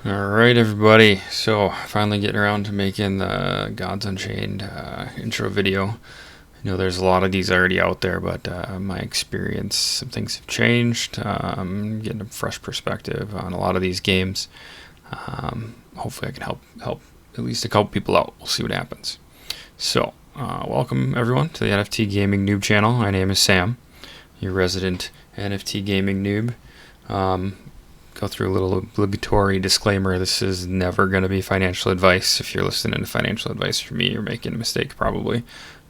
Alright everybody, so finally getting around to making the Gods Unchained intro video. I know there's a lot of these already out there, but my experience, some things have changed. Getting a fresh perspective on a lot of these games. Hopefully I can help at least a couple people out. We'll see what happens. So, welcome everyone to the NFT Gaming Noob channel. My name is Sam, your resident NFT Gaming Noob. Go through a little obligatory disclaimer. This is never going to be financial advice. If you're listening to financial advice from me, you're making a mistake probably.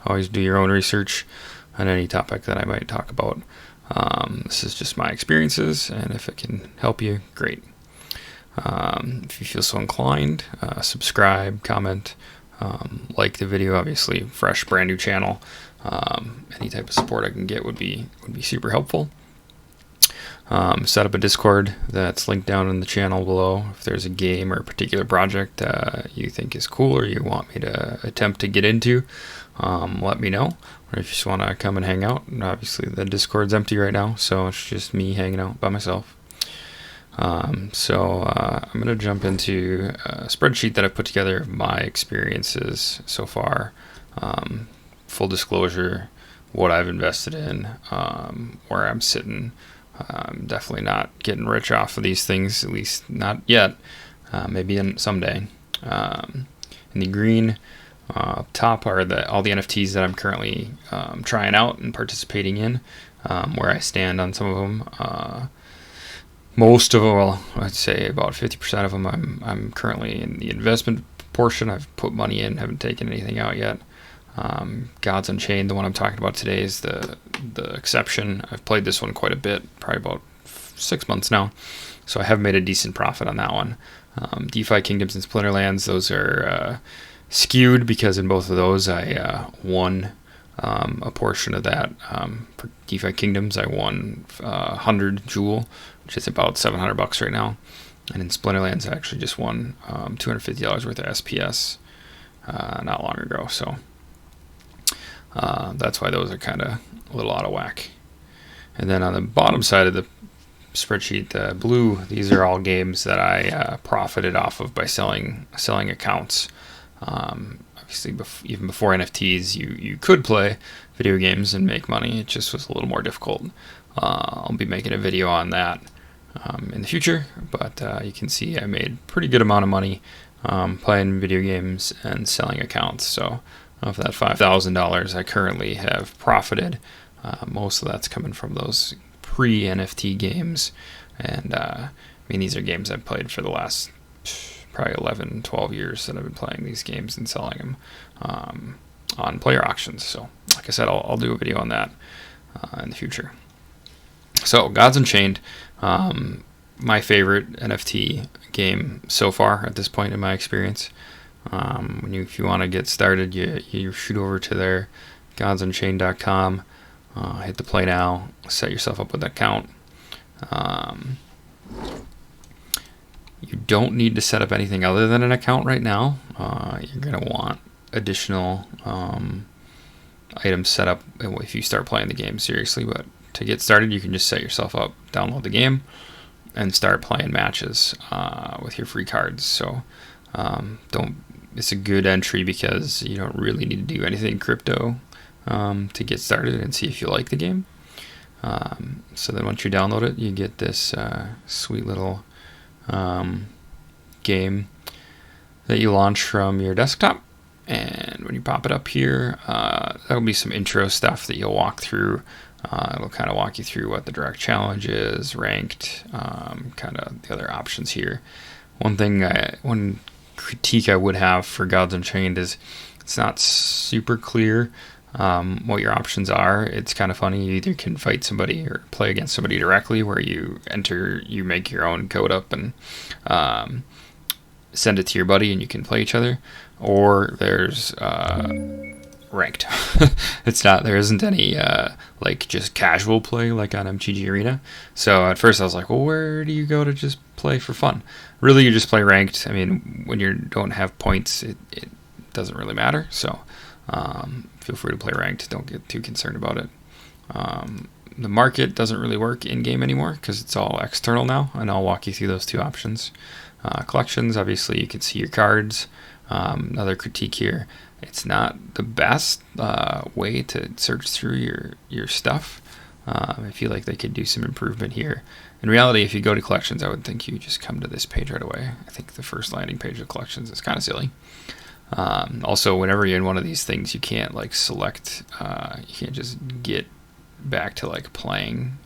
Always do your own research on any topic that I might talk about. This is just my experiences, and if it can help you, great. If you feel so inclined, subscribe, comment, like the video. Obviously, fresh, brand new channel. Any type of support I can get would be super helpful. Set up a Discord that's linked down in the channel below. If there's a game or a particular project you think is cool or you want me to attempt to get into, let me know. Or if you just want to come and hang out, and obviously the Discord's empty right now, so it's just me hanging out by myself. I'm going to jump into a spreadsheet that I've put together of my experiences so far. Full disclosure, what I've invested in, where I'm sitting. I'm definitely not getting rich off of these things, at least not yet. Maybe someday. In the green up top are all the NFTs that I'm currently trying out and participating in, where I stand on some of them. Most of them, well, I'd say about 50% of them, I'm currently in the investment portion. I've put money in, haven't taken anything out yet. Gods Unchained, the one I'm talking about today, is the exception. I've played this one quite a bit, probably about 6 months now, so I have made a decent profit on that one. DeFi Kingdoms and Splinterlands, those are skewed because in both of those I won a portion of that. For DeFi Kingdoms, I won 100 Jewel, which is about $700 right now, and in Splinterlands I actually just won $250 worth of SPS not long ago. So that's why those are kind of a little out of whack. And then on the bottom side of the spreadsheet, the blue, these are all games that I profited off of by selling accounts. Obviously, even before NFTs, you could play video games and make money. It just was a little more difficult. I'll be making a video on that in the future, but you can see I made a pretty good amount of money playing video games and selling accounts. So of that $5,000 I currently have profited, most of that's coming from those pre-NFT games. And I mean, these are games I've played for the last probably 11, 12 years that I've been playing these games and selling them on player auctions. So like I said, I'll do a video on that in the future. So Gods Unchained, my favorite NFT game so far at this point in my experience. If you want to get started, you shoot over to their godsunchained.com, hit the play now, set yourself up with an account. You don't need to set up anything other than an account right now. You're going to want additional items set up if you start playing the game seriously, but to get started, you can just set yourself up, download the game, and start playing matches with your free cards. So it's a good entry because you don't really need to do anything crypto to get started and see if you like the game. So then once you download it, you get this sweet little game that you launch from your desktop. And when you pop it up here, there'll be some intro stuff that you'll walk through. It'll kind of walk you through what the direct challenge is, ranked, kind of the other options here. One critique I would have for Gods Unchained is it's not super clear what your options are. It's kind of funny. You either can fight somebody or play against somebody directly, where you make your own code up and send it to your buddy and you can play each other, or there's ranked. There isn't any like just casual play like on MTG Arena. So at first I was like, well, where do you go to just play for fun? Really, you just play ranked. I mean, when you don't have points, it doesn't really matter. So feel free to play ranked. Don't get too concerned about it. The market doesn't really work in game anymore because it's all external now, and I'll walk you through those two options. Collections, obviously you can see your cards. Another critique here, it's not the best way to search through your stuff. I feel like they could do some improvement here. In reality, if you go to collections, I would think you just come to this page right away. I think the first landing page of collections is kind of silly. Also, whenever you're in one of these things, you can't like select, you can't just get back to like playing.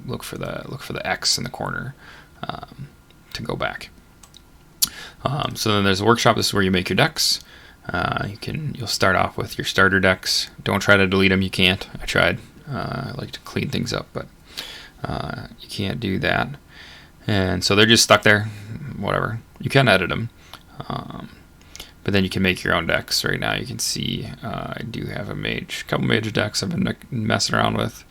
Look for the X in the corner to go back. So then there's a workshop. This is where you make your decks. You'll start off with your starter decks. Don't try to delete them. You can't. I tried. I like to clean things up, but you can't do that. And so they're just stuck there. Whatever. You can edit them. But then you can make your own decks. Right now you can see I do have a couple mage decks I've been messing around with.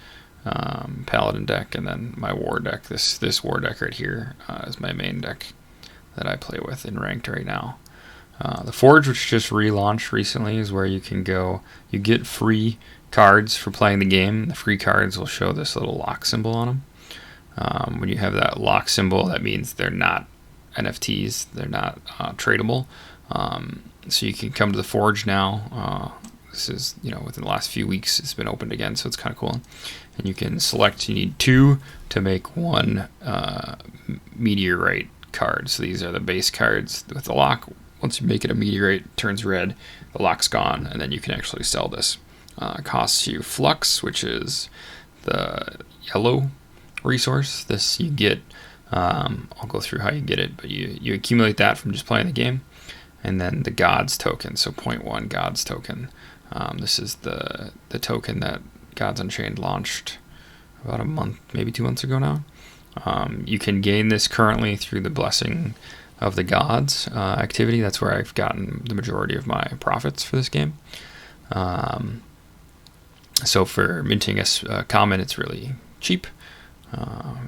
Paladin deck, and then my war deck. This war deck right here is my main deck that I play with in ranked right now. The Forge, which just relaunched recently, is where you can go. You get free cards for playing the game. The free cards will show this little lock symbol on them. When you have that lock symbol, that means they're not NFTs. They're not tradable. So you can come to the Forge now. This is, within the last few weeks, it's been opened again, so it's kind of cool. And you can select, you need 2 to make 1 meteorite card. So these are the base cards with the lock. Once you make it a meteorite, it turns red, the lock's gone, and then you can actually sell this. It costs you Flux, which is the yellow resource. This you get, I'll go through how you get it, but you accumulate that from just playing the game. And then the Gods token, so 0.1 Gods token. This is the token that Gods Unchained launched about a month, maybe 2 months ago now. You can gain this currently through the Blessing of the Gods activity. That's where I've gotten the majority of my profits for this game. So for minting a common, it's really cheap.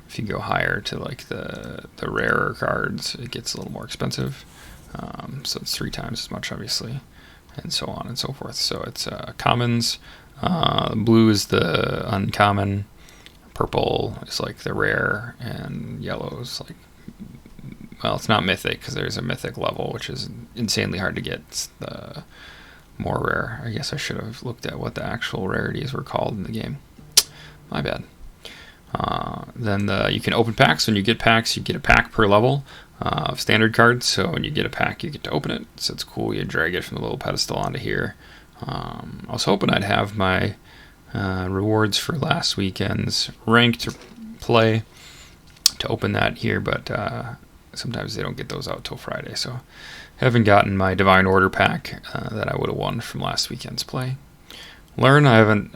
If you go higher to like the rarer cards, it gets a little more expensive. So it's 3 times as much, obviously, and so on and so forth. So it's commons. Blue is the uncommon. Purple is like the rare, and yellow is like, well, it's not mythic because there's a mythic level, which is insanely hard to get. It's the more rare. I guess I should have looked at what the actual rarities were called in the game. My bad. Then you can open packs. When you get packs, you get a pack per level of standard cards. So when you get a pack, you get to open it. So it's cool. You drag it from the little pedestal onto here. I was hoping I'd have my rewards for last weekend's ranked play to open that here, but sometimes they don't get those out till Friday. So haven't gotten my Divine Order pack that I would have won from last weekend's play. Learn, I haven't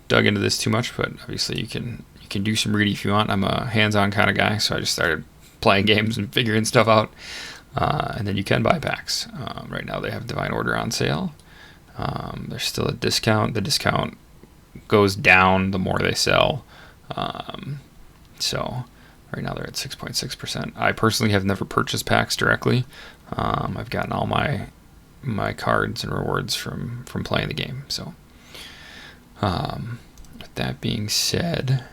dug into this too much, but obviously you can do some reading if you want. I'm a hands-on kind of guy, so I just started playing games and figuring stuff out. And then you can buy packs. Right now they have Divine Order on sale. There's still a discount. The discount goes down the more they sell. So right now they're at 6.6%. I personally have never purchased packs directly. I've gotten all my cards and rewards from playing the game. So with that being said,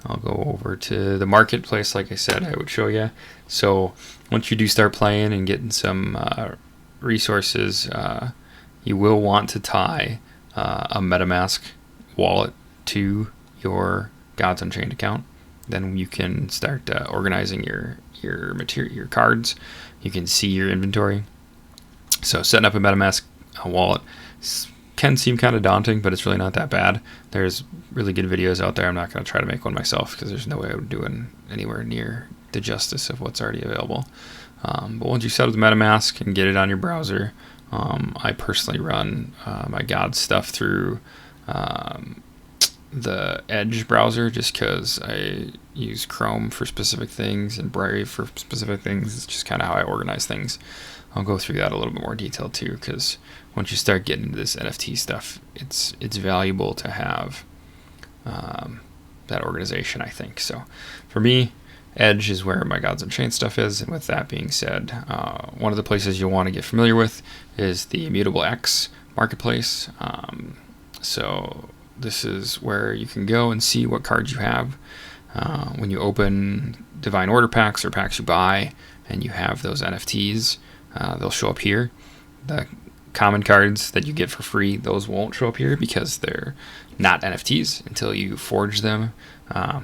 I'll go over to the marketplace. Like I said, I would show you. So once you do start playing and getting some resources, you will want to tie a MetaMask wallet to your Gods Unchained account. Then you can start organizing your material, your cards. You can see your inventory. So setting up a MetaMask wallet can seem kind of daunting, but it's really not that bad. There's really good videos out there. I'm not going to try to make one myself because there's no way I would do it anywhere near the justice of what's already available. But once you set up the MetaMask and get it on your browser, I personally run my Gods stuff through the Edge browser just because I use Chrome for specific things and Brave for specific things. It's just kind of how I organize things. I'll go through that a little bit more detail too, because once you start getting into this NFT stuff, it's valuable to have that organization, I think. So for me, Edge is where my Gods Unchained stuff is. And with that being said, one of the places you'll want to get familiar with is the Immutable X Marketplace. So this is where you can go and see what cards you have. when you open Divine Order packs or packs you buy and you have those NFTs, they'll show up here. The common cards that you get for free, those won't show up here because they're not NFTs until you forge them.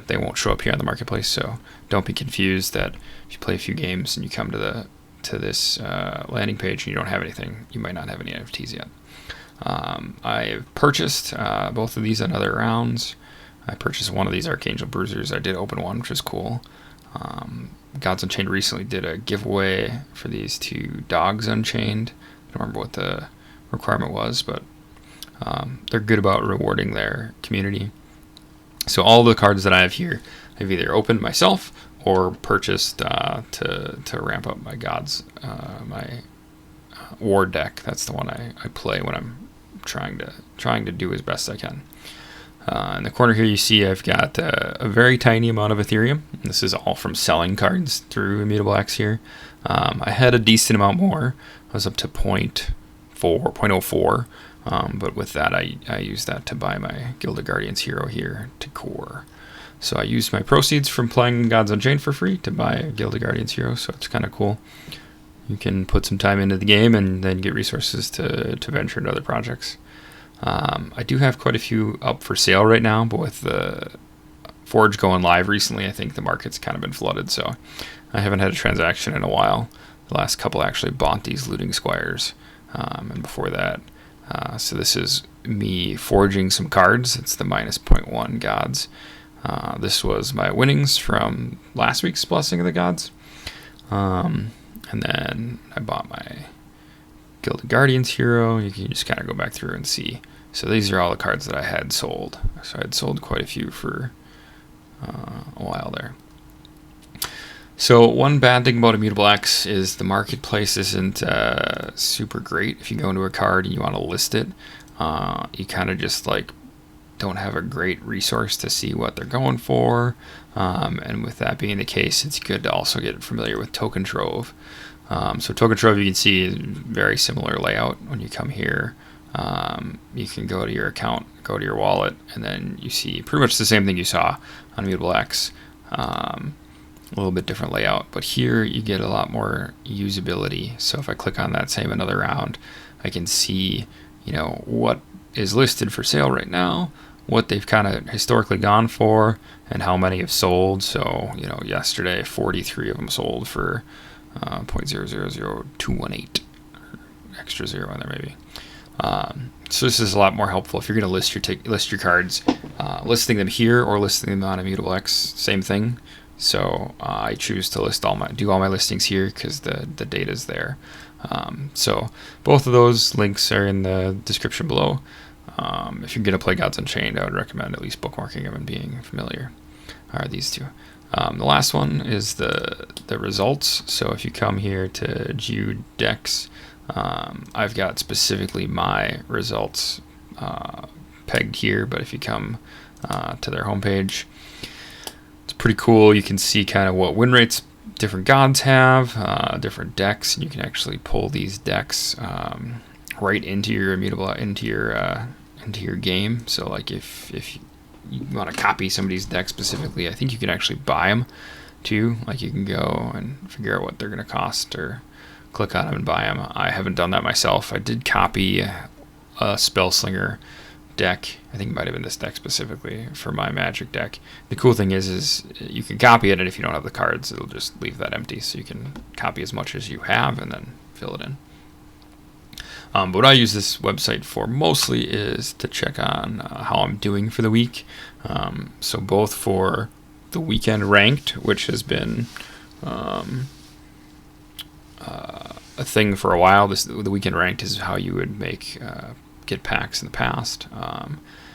They won't show up here on the marketplace, so don't be confused that if you play a few games and you come to this landing page and you don't have anything, you might not have any NFTs yet. I've purchased both of these on other rounds. I purchased one of these Archangel Bruisers. I did open one, which is cool. Gods Unchained recently did a giveaway for these two dogs Unchained. I don't remember what the requirement was, but they're good about rewarding their community. So all the cards that I have here, I've either opened myself or purchased to ramp up my gods, my war deck. That's the one I play when I'm trying to do as best I can. In the corner here, you see I've got a very tiny amount of Ethereum. This is all from selling cards through Immutable X here. I had a decent amount more. I was up to 0.04, but with that, I used that to buy my Gilded Guardians hero here to core. So I used my proceeds from playing Gods Unchained for free to buy a Gilded Guardians hero, so it's kind of cool. You can put some time into the game and then get resources to venture into other projects. I do have quite a few up for sale right now, but with the Forge going live recently, I think the market's kind of been flooded, so I haven't had a transaction in a while. The last couple actually bought these Looting Squires, and before that. So this is me forging some cards. It's the minus 0.1 gods. This was my winnings from last week's Blessing of the Gods. And then I bought my Gilded Guardians hero. You can just kind of go back through and see. So these are all the cards that I had sold. So I had sold quite a few for a while there. So one bad thing about Immutable X is the marketplace isn't super great. If you go into a card and you want to list it, you kind of just like don't have a great resource to see what they're going for. And with that being the case, it's good to also get familiar with Token Trove. So Token Trove, you can see is very similar layout. When you come here, you can go to your account, go to your wallet, and then you see pretty much the same thing you saw on Immutable X. A little bit different layout, but here you get a lot more usability. So if I click on that same another round, I can see, what is listed for sale right now, what they've kind of historically gone for, and how many have sold. So, yesterday 43 of them sold for 0.000218, extra zero in there maybe. So this is a lot more helpful if you're going to list your cards, listing them here or listing them on Immutable X, same thing. So I choose to do all my listings here because the data is there. So both of those links are in the description below. If you're going to play Gods Unchained, I would recommend at least bookmarking them and being familiar. Are these two. The last one is the results. So if you come here to View Decks, I've got specifically my results pegged here, but if you come to their homepage, it's pretty cool. You can see kind of what win rates different gods have, different decks, and you can actually pull these decks right into your into your game. So like if you want to copy somebody's deck specifically, I think you can actually buy them too. Like you can go and figure out what they're going to cost or click on them and buy them. I haven't done that myself. I did copy a Spellslinger deck. I think it might have been this deck specifically for my Magic deck. The cool thing is you can copy it, and if you don't have the cards, it'll just leave that empty. So you can copy as much as you have and then fill it in. But what I use this website for mostly is to check on how I'm doing for the week. So both for the weekend ranked, which has been a thing for a while. The weekend ranked is how you would get packs in the past.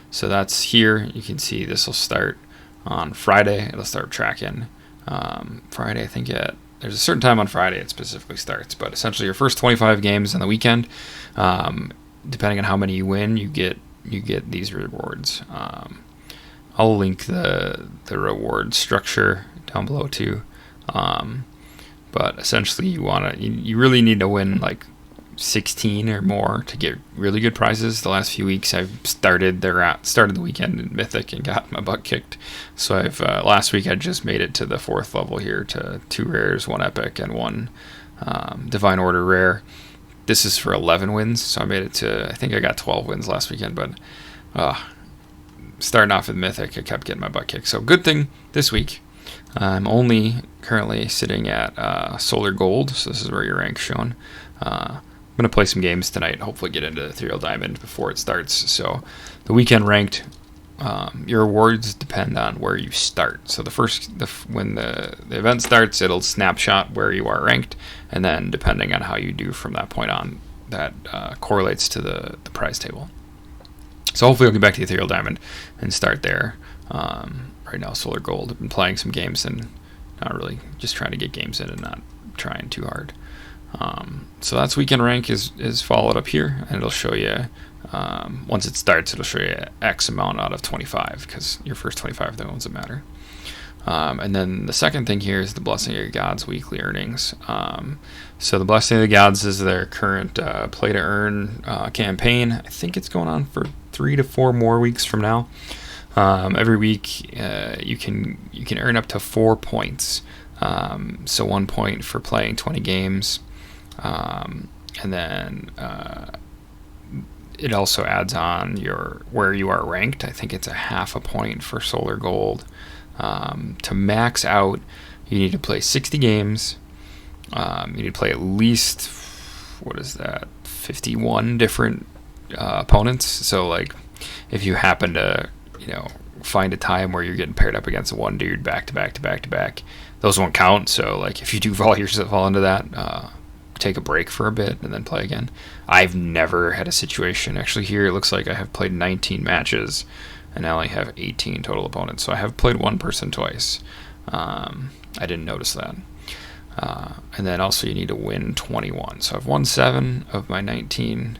So that's here. You can see this will start on Friday. It'll start tracking Friday. I think there's a certain time on Friday it specifically starts, but essentially your first 25 games on the weekend, depending on how many you win, you get these rewards. I'll link the reward structure down below too. But essentially you really need to win like 16 or more to get really good prizes. The last few weeks I've started the weekend in Mythic and got my butt kicked. So I've last week I just made it to the 4th level here, to 2 rares, 1 epic, and 1 Divine Order rare. This is for 11 wins, so I made it to, I think I got 12 wins last weekend, but starting off with Mythic, I kept getting my butt kicked. So good thing this week. I'm only currently sitting at Solar Gold, so this is where your rank's shown. I'm going to play some games tonight, hopefully get into Ethereal Diamond before it starts. So the weekend ranked, your rewards depend on where you start. So when the event starts, it'll snapshot where you are ranked, and then depending on how you do from that point on, that correlates to the prize table. So hopefully I'll get back to Ethereal Diamond and start there. Right now, Solar Gold. I've been playing some games and not really, just trying to get games in and not trying too hard. So that's weekend rank is followed up here, and it'll show you, once it starts, it'll show you X amount out of 25, because your first 25 of the ones that matter. And then the second thing here is the Blessing of the Gods weekly earnings. So the Blessing of the Gods is their current play to earn campaign. I think it's going on for 3 to 4 more weeks from now. Every week you can earn up to 4 points. So 1 point for playing 20 games, and then it also adds on where you are ranked. I think it's a half a point for Solar Gold. To max out, you need to play 60 games. You need to play at least, 51 different opponents. So like, if you happen to find a time where you're getting paired up against one dude back to back, those won't count. So like, if you do fall into that, take a break for a bit and then play again. I've never had a situation, actually here it looks like I have played 19 matches and I only have 18 total opponents, so I have played one person twice. I didn't notice that. And then also you need to win 21, so I've won 7 of my 19.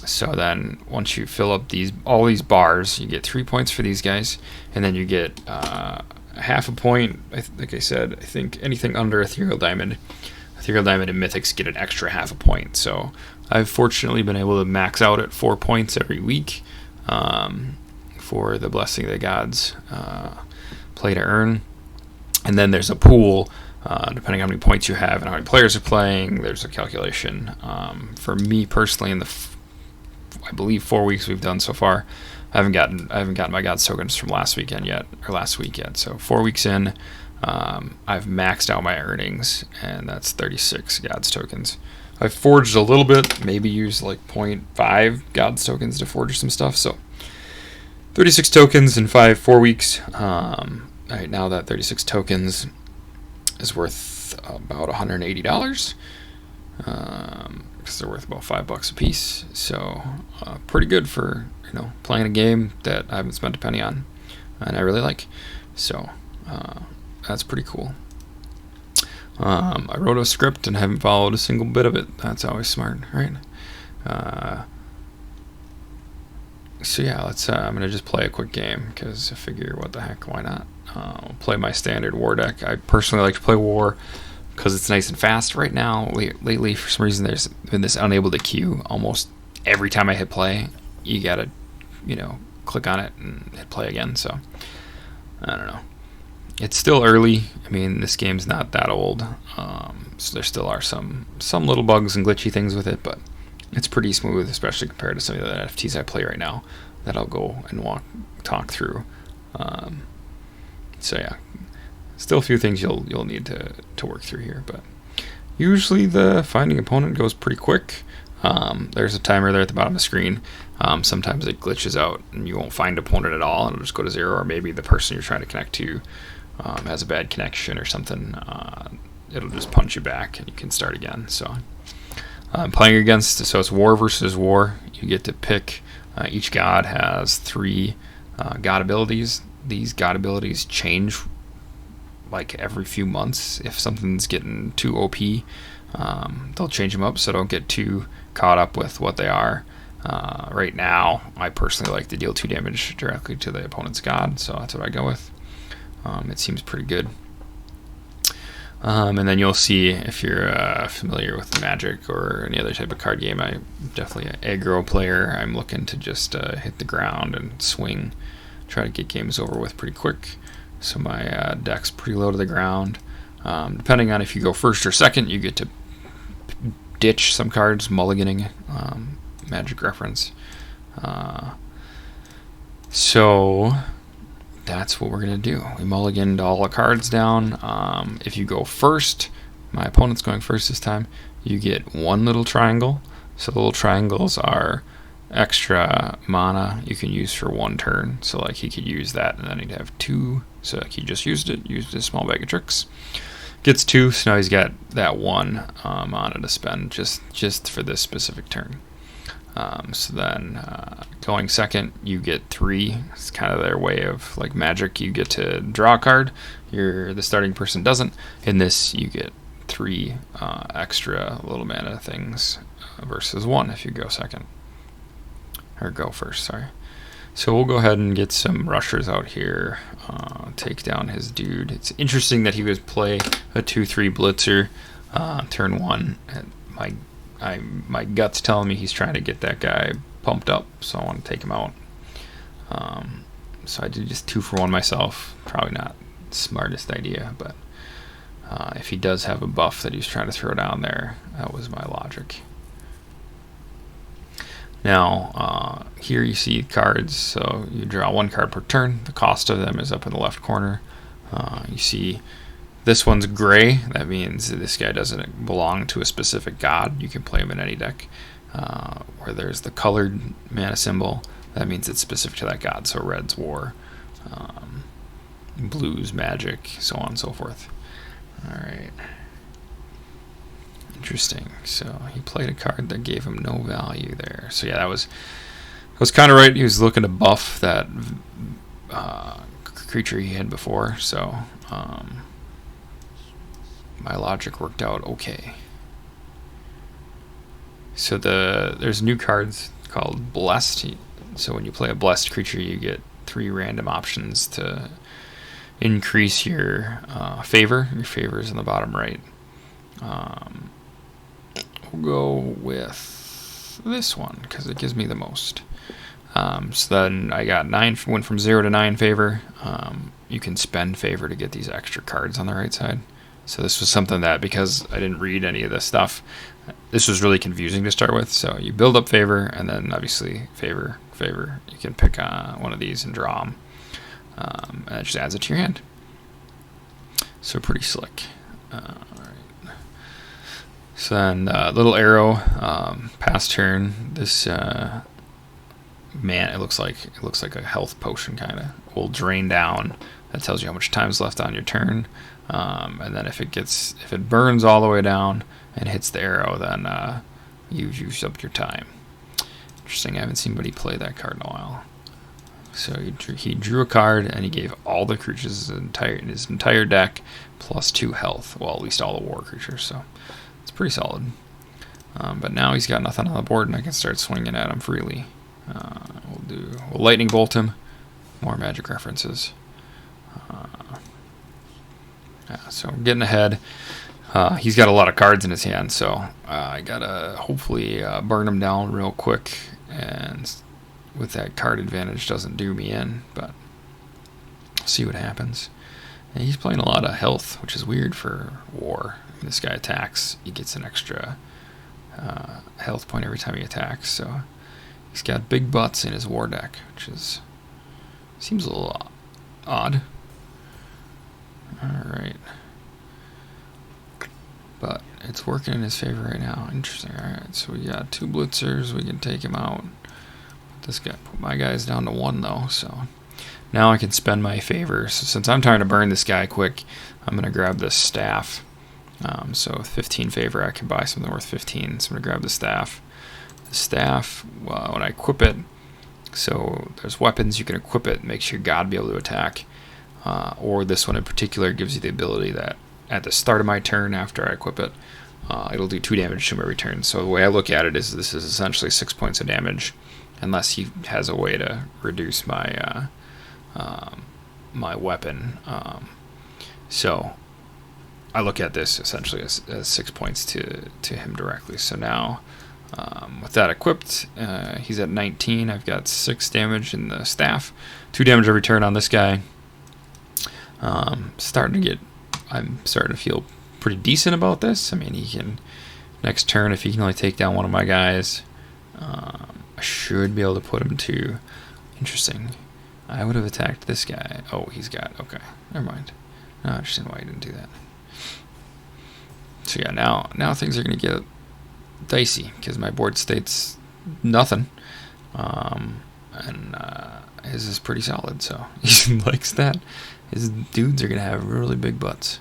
So then once you fill up all these bars, you get 3 points for these guys, and then you get half a point. Like I said, I think anything under Ethereal Diamond and Mythics get an extra half a point. So I've fortunately been able to max out at 4 points every week for the Blessing of the Gods play to earn. And then there's a pool, depending on how many points you have and how many players are playing. There's a calculation. For me personally, in the I believe 4 weeks we've done so far, I haven't gotten my Gods tokens from last week yet. So 4 weeks in, I've maxed out my earnings, and that's 36 Gods tokens. I've forged a little bit, maybe used like 0.5 Gods tokens to forge some stuff. So 36 tokens in 4 weeks. Right now that 36 tokens is worth about $180. Because they're worth about $5 a piece. So pretty good for playing a game that I haven't spent a penny on, and I really like. So that's pretty cool. I wrote a script and haven't followed a single bit of it. That's always smart, right? So yeah, I'm gonna just play a quick game because I figure, what the heck, why not? I'll play my standard war deck. I personally like to play war because it's nice and fast. Right now, lately, for some reason, there's been this unable to queue. Almost every time I hit play, you gotta, click on it and hit play again. So I don't know. It's still early. I mean, this game's not that old, so there still are some little bugs and glitchy things with it, but it's pretty smooth, especially compared to some of the NFTs I play right now that I'll go and talk through. So yeah, still a few things you'll need to work through here, but usually the finding opponent goes pretty quick. There's a timer there at the bottom of the screen. Sometimes it glitches out and you won't find opponent at all, and it'll just go to 0, or maybe the person you're trying to connect to has a bad connection or something. It'll just punch you back and you can start again. So I'm playing against, so it's war versus war. You get to pick, each god has 3 god abilities. These god abilities change like every few months. If something's getting too OP, they'll change them up, so don't get too caught up with what they are. Right now, I personally like to deal 2 damage directly to the opponent's god, so that's what I go with. It seems pretty good. And then you'll see, if you're familiar with Magic or any other type of card game, I'm definitely an aggro player. I'm looking to just hit the ground and swing, try to get games over with pretty quick. So my deck's pretty low to the ground. Depending on if you go first or second, you get to ditch some cards, mulliganing, Magic reference. So that's what we're going to do. We mulliganed all the cards down. If you go first, my opponent's going first this time, you get one little triangle. So the little triangles are extra mana you can use for one turn. So like he could use that and then he'd have two. So like he just used a small bag of tricks. Gets two, so now he's got that one mana to spend just for this specific turn. So then going second, you get three. It's kind of their way of like Magic. You get to draw a card. The starting person doesn't. In this, you get three extra little mana things versus one if you go second. Or go first, sorry. So we'll go ahead and get some rushers out here. Take down his dude. It's interesting that he would play a 2/3 blitzer turn one. My gut's telling me he's trying to get that guy pumped up, so I want to take him out. So I did just 2 for 1 myself. Probably not the smartest idea, but if he does have a buff that he's trying to throw down there, that was my logic. Now, here you see cards, so you draw 1 card per turn. The cost of them is up in the left corner. You see this one's gray. That means this guy doesn't belong to a specific god. You can play him in any deck. Where there's the colored mana symbol, that means it's specific to that god. So red's war, blues magic, so on and so forth. Alright. Interesting. So he played a card that gave him no value there. So yeah, that was kind of right. He was looking to buff that creature he had before. So my logic worked out okay. So there's new cards called Blessed. So when you play a Blessed creature, you get 3 random options to increase your favor. Your favor is in the bottom right. We'll go with this one because it gives me the most. So then I got 9, went from 0 to 9 favor. You can spend favor to get these extra cards on the right side. So this was something that, because I didn't read any of this stuff, this was really confusing to start with. So you build up favor, and then obviously favor. You can pick one of these and draw them. And it just adds it to your hand. So pretty slick. Alright. So then little arrow, past turn. This man, it looks like a health potion kind of. Will drain down. That tells you how much time is left on your turn. And then if it burns all the way down and hits the arrow, then you've used up your time. Interesting. I haven't seen anybody play that card in a while. So he drew a card and he gave all the creatures in his entire deck plus 2 health. Well, at least all the war creatures. So it's pretty solid. But now he's got nothing on the board, and I can start swinging at him freely. We'll lightning bolt him. More Magic references. So we're getting ahead. He's got a lot of cards in his hand, so I gotta hopefully burn him down real quick, and with that card advantage doesn't do me in, but see what happens. And he's playing a lot of health, which is weird for war. When this guy attacks, he gets an extra health point every time he attacks, so he's got big butts in his war deck, which seems a little odd. Alright. But it's working in his favor right now. Interesting. Alright, so we got 2 blitzers. We can take him out. Put my guys down to 1 though, so now I can spend my favor. So since I'm trying to burn this guy quick, I'm going to grab this staff. So with 15 favor, I can buy something worth 15. So I'm going to grab the staff. The staff, well, when I equip it, so there's weapons, you can equip it, makes your god be able to attack. Or this one in particular gives you the ability that at the start of my turn, after I equip it, it'll do 2 damage to him every turn. So the way I look at it is this is essentially 6 points of damage, unless he has a way to reduce my my weapon. So I look at this essentially as 6 points to him directly. So now, with that equipped, he's at 19. I've got 6 damage in the staff, 2 damage every turn on this guy. I'm starting to feel pretty decent about this. I mean, he can, next turn, if he can only take down one of my guys, I should be able to put him to, interesting. I would have attacked this guy. Oh, he's got, okay, never mind. No, I understand why he didn't do that. So yeah, now things are going to get dicey because my board state's nothing. And his is pretty solid, so he likes that. His dudes are going to have really big butts.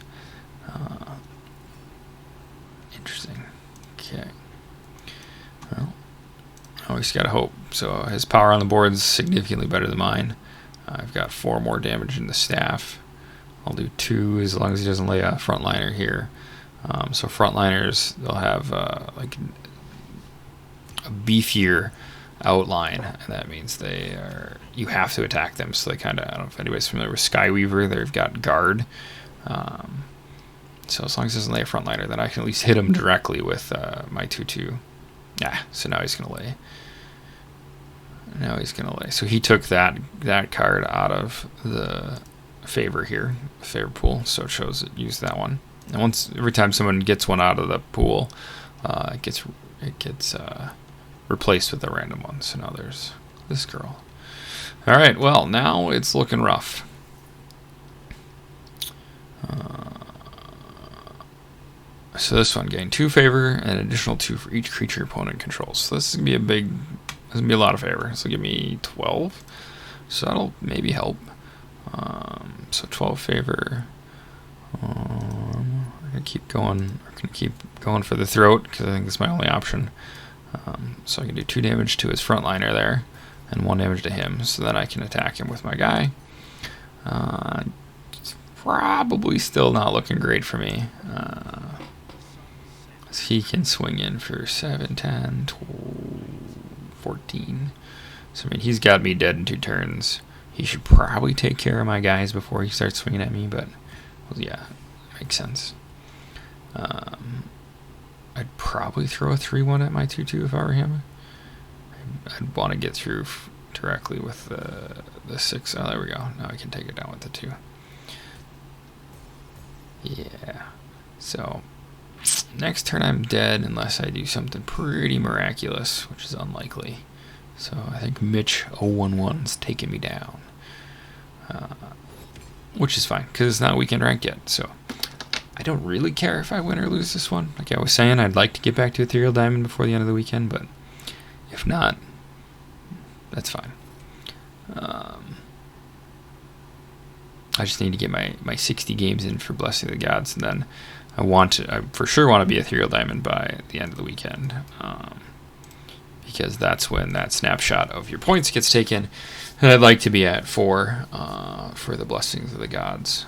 Interesting. Okay. Well, I always got to hope. So his power on the board is significantly better than mine. I've got 4 more damage in the staff. I'll do 2 as long as he doesn't lay a frontliner here. So frontliners, they'll have like a beefier outline, and that means you have to attack them. So they kind of, I don't know if anybody's familiar with Skyweaver, they've got guard. So as long as he doesn't lay a frontliner, then I can at least hit him directly with my 2/2. Yeah, so now he's gonna lay. So he took that card out of the favor here, favor pool. So it shows it used that one. And every time someone gets one out of the pool, it gets replaced with a random one. So now there's this girl. All right, well, now it's looking rough. So this one gained 2 favor and an additional 2 for each creature opponent controls. So this is gonna be a lot of favor. This will give me 12. So that'll maybe help. So 12 favor. I'm gonna keep going. I'm gonna keep going for the throat because I think it's my only option. So I can do 2 damage to his frontliner there, and 1 damage to him. So then I can attack him with my guy. It's probably still not looking great for me. He can swing in for 7, 10, 12, 14. So I mean, he's got me dead in 2 turns. He should probably take care of my guys before he starts swinging at me, but well, yeah, makes sense. I'd probably throw a 3/1 at my 2/2 if I were him. I'd want to get through directly with the 6. Oh, there we go. Now I can take it down with the 2. Yeah. So next turn I'm dead unless I do something pretty miraculous, which is unlikely. So I think Mitch 011's taking me down. Which is fine, because it's not weekend ranked yet. So I don't really care if I win or lose this one. Like I was saying, I'd like to get back to Ethereal Diamond before the end of the weekend, but if not, that's fine. I just need to get my 60 games in for Blessing of the Gods, and then I for sure want to be Ethereal Diamond by the end of the weekend. Because that's when that snapshot of your points gets taken, and I'd like to be at 4 for the Blessings of the Gods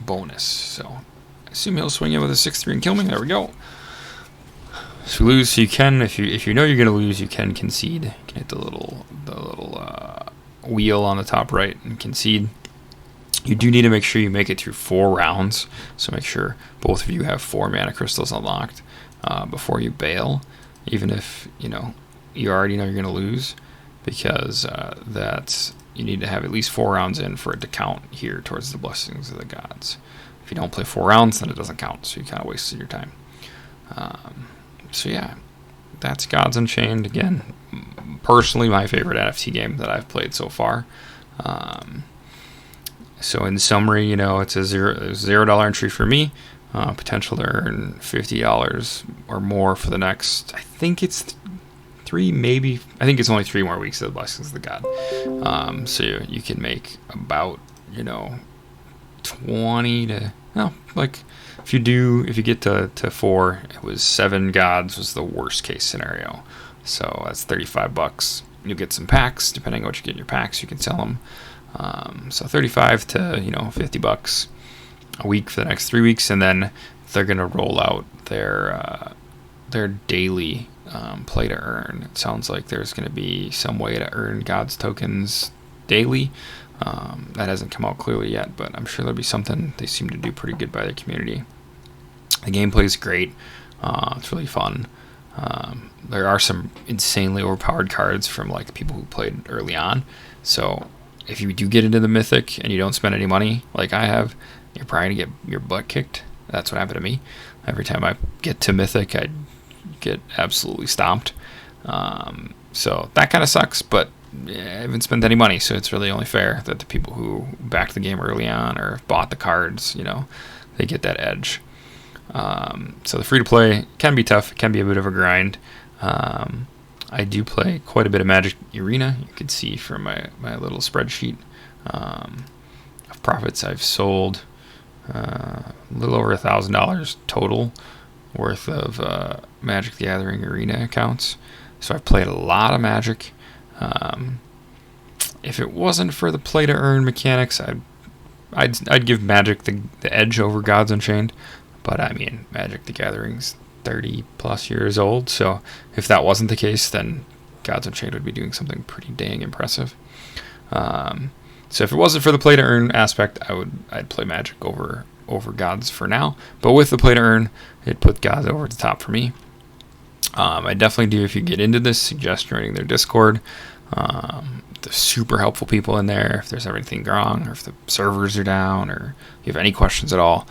bonus. So I assume he'll swing in with a 6/3 and kill me. There we go. So we lose. So you can, if you know you're gonna lose, you can concede. You can hit the little wheel on the top right and concede. You do need to make sure you make it through 4 rounds. So make sure both of you have 4 mana crystals unlocked before you bail, even if you already know you're going to lose, because you need to have at least 4 rounds in for it to count here towards the Blessings of the Gods. If you don't play 4 rounds, then it doesn't count, so you kind of wasted your time. So yeah, that's Gods Unchained. Again, personally my favorite NFT game that I've played so far. So in summary, it's a $0 entry for me. Potential to earn $50 or more for the next, I think it's 3, maybe. I think it's only 3 more weeks of the Blessings of the God. So you can make about 20 to if you get to 4, it was 7 gods was the worst case scenario. So that's $35. You'll get some packs depending on what you get in your packs. You can sell them. So 35 to $50 a week for the next 3 weeks, and then they're gonna roll out their daily play to earn. It sounds like there's gonna be some way to earn God's tokens daily. That hasn't come out clearly yet, but I'm sure there'll be something. They seem to do pretty good by their community. The gameplay is great. It's really fun. There are some insanely overpowered cards from like people who played early on. So if you do get into the Mythic and you don't spend any money like I have, you're probably going to get your butt kicked. That's what happened to me. Every time I get to Mythic, I get absolutely stomped. So that kind of sucks, but I haven't spent any money, so it's really only fair that the people who backed the game early on or bought the cards, they get that edge. So the free-to-play can be tough. It can be a bit of a grind. I do play quite a bit of Magic Arena. You can see from my little spreadsheet of profits. I've sold a little over $1,000 total worth of Magic the Gathering Arena accounts. So I've played a lot of Magic. If it wasn't for the play-to-earn mechanics, I'd give Magic the edge over Gods Unchained. But I mean, Magic the Gathering's 30 plus years old, so if that wasn't the case, then Gods Unchained would be doing something pretty dang impressive. So if it wasn't for the play to earn aspect, I'd play Magic over Gods for now. But with the play to earn, it put Gods over the top for me. I definitely do, if you get into this, suggest joining their Discord. There's super helpful people in there if there's anything wrong, or if the servers are down, or if you have any questions at all.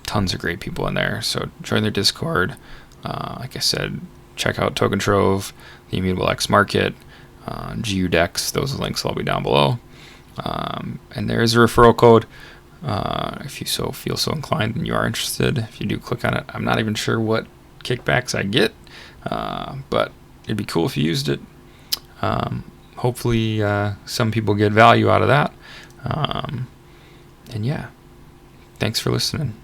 Tons of great people in there, so join their Discord. Like I said, check out Token Trove, the Immutable X Market, GU Decks. Those links will all be down below. And there is a referral code if you feel so inclined and you are interested. If you do click on it, I'm not even sure what kickbacks I get, but it'd be cool if you used it. Hopefully some people get value out of that. And yeah, thanks for listening.